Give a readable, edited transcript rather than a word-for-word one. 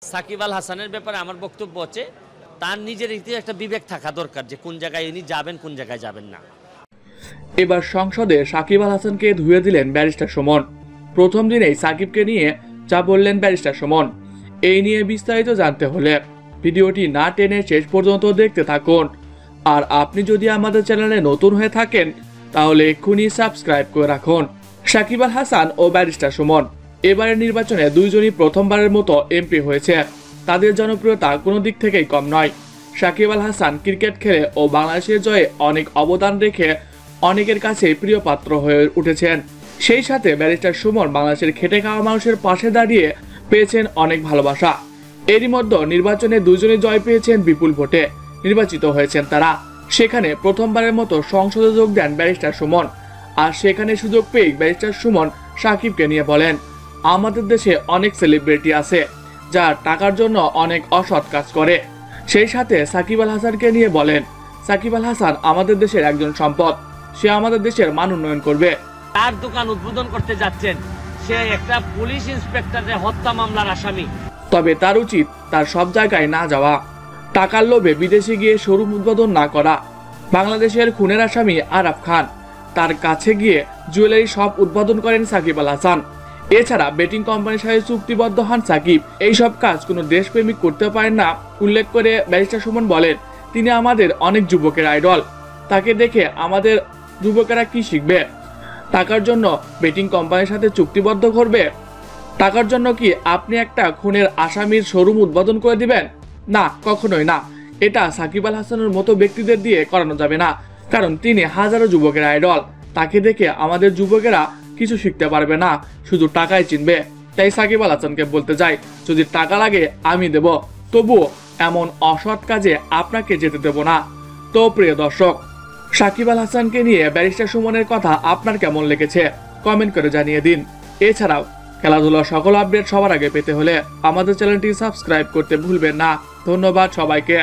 সাকিব আল হাসানের ব্যাপারে আমার বক্তব্য হচ্ছে তার নিজের একটা বিবেক থাকা দরকার যে কোন জায়গায় ইনি যাবেন কোন জায়গায় যাবেন না। এবার সংসদে সাকিব আল হাসানকে ধুয়ে দিলেন ব্যারিস্টার সুমন। প্রথম দিনেই সাকিবকে নিয়ে যা বললেন ব্যারিস্টার সুমন, এই নিয়ে বিস্তারিত জানতে হলে ভিডিওটি না টেনে শেষ পর্যন্ত দেখতে থাকুন। আর আপনি যদি আমাদের চ্যানেলে নতুন হয়ে থাকেন তাহলে এক্ষুনি সাবস্ক্রাইব করে রাখুন। সাকিব আল হাসান ও ব্যারিস্টার সুমন এবারের নির্বাচনে দুইজনই প্রথমবারের মতো এমপি হয়েছে। তাদের জনপ্রিয়তা কোনো দিক থেকেই কম নয়। সাকিব আল হাসান ক্রিকেট খেলে ও বাংলাদেশের জয়ে অনেক অবদান রেখে অনেকের কাছে প্রিয় পাত্র হয়ে উঠেছেন। সেই সাথে ব্যারিস্টার সুমন বাংলাদেশের খেটে খাওয়া মানুষের পাশে দাঁড়িয়ে পেয়েছেন অনেক ভালোবাসা। এরই মধ্যে নির্বাচনে দুজনে জয় পেয়েছেন বিপুল ভোটে নির্বাচিত হয়েছেন তারা। সেখানে প্রথমবারের মতো সংসদে যোগ দেন ব্যারিস্টার সুমন। আর সেখানে সুযোগ পেয়ে ব্যারিস্টার সুমন সাকিবকে নিয়ে বলেন, আমাদের দেশে অনেক সেলিব্রিটি আছে যারা টাকার জন্য অনেক অসৎ কাজ করে। সেই সাথে সাকিব আল হাসানকে নিয়ে বলেন, সাকিব আল হাসান আমাদের দেশের একজন সম্পদ, সে আমাদের দেশের মান উন্নয়ন করবে। তার দোকান উদ্বোধন করতে যাচ্ছেন, সে একটা পুলিশ ইন্সপেক্টরের হত্যা মামলার আসামি। তবে তার উচিত তার সব জায়গায় না যাওয়া, টাকার লোভে বিদেশে গিয়ে শোরুম উদ্বোধন না করা। বাংলাদেশের খুনের আসামি আরাফ খান, তার কাছে গিয়ে জুয়েলারি শপ উদ্বোধন করেন সাকিব আল হাসান। এছাড়া বেটিং কোম্পানির সাথে চুক্তিবদ্ধ হন সাকিব। এইসব কাজ কোনো দেশপ্রেমিক করতে পারেন না উল্লেখ করে ব্যারিস্টার সুমন বলেন, তিনি আমাদের অনেক যুবকের আইডল, তাকে দেখে আমাদের যুবকেরা কি শিখবে? টাকার জন্য বেটিং কোম্পানির সাথে চুক্তিবদ্ধ করবে? টাকার জন্য কি আপনি একটা খুনের আসামির শোরুম উদ্বোধন করে দিবেন? না, কখনোই না। এটা সাকিব আল হাসানের মতো ব্যক্তিদের দিয়ে করানো যাবে না, কারণ তিনি হাজারো যুবকের আইডল। তাকে দেখে আমাদের যুবকেরা কিছু শিখতে পারবে না, শুধু টাকাই চিনবে। তাই সাকিব আল হাসানকে বলতে চাই, যদি টাকা লাগে আমি দেব, তবুও এমন অসৎ কাজে আপনাকে যেতে দেব না। তো প্রিয় দর্শক, সাকিব আল হাসানকে নিয়ে ব্যারিস্টার সুমনের কথা আপনার কেমন লেগেছে কমেন্ট করে জানিয়ে দিন। এছাড়াও খেলাধুলার সকল আপডেট সবার আগে পেতে হলে আমাদের চ্যানেলটি সাবস্ক্রাইব করতে ভুলবেন না। ধন্যবাদ সবাইকে।